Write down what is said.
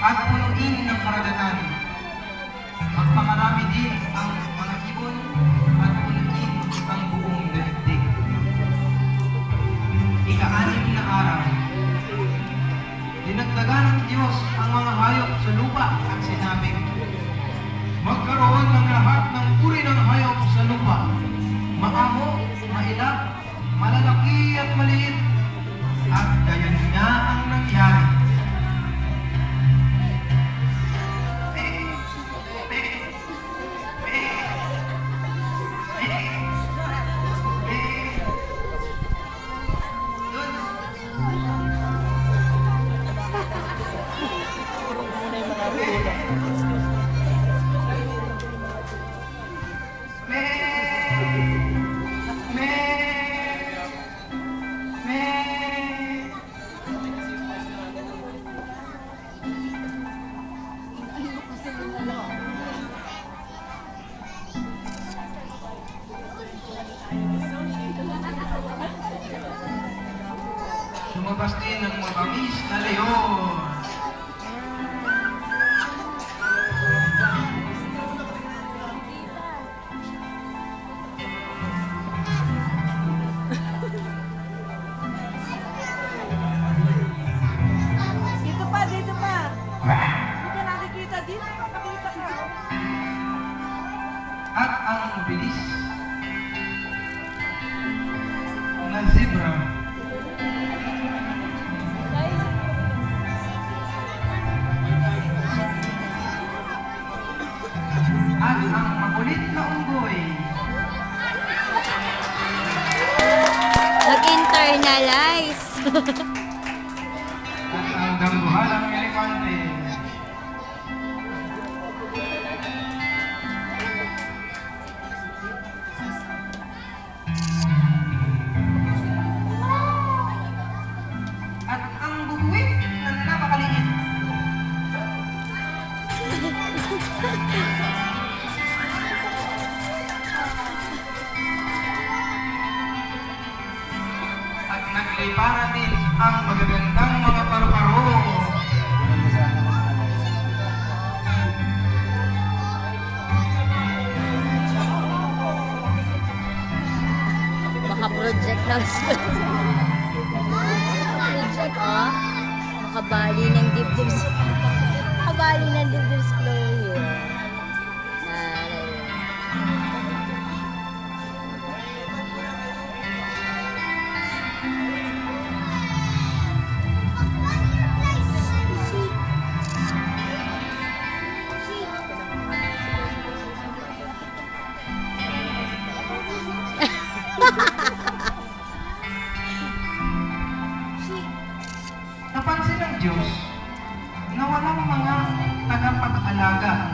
at punuin ng karagatan. Magpakarami din ang mga ibon at punuin ang buong daigdig. Ika-anim na araw, dinagdagan ng Diyos ang mga hayop sa lupa at sinabing, magkaroon ng lahat ng uri ng hayop sa lupa, maamo, mailap, malalaki at maliit, at gayon nga ang nangyari. Lumabas din ang matamis na leon. Dito pa, dito pa. Hindi ka nakikita dito. Pakita ka. At ang bilis na zebra. At ang makulit na unggoy. Nag-internalize. At ang dambuhalang elepante. At ang bukwit na napakaliit. At naglipara din ang magagandang mga paru-paro. Baka project lang sila. Project, oh. Makabali ng dibdib. Makabali ng dibdib si Chloe. Napansin ng Diyos na walang mga tagapag-alaga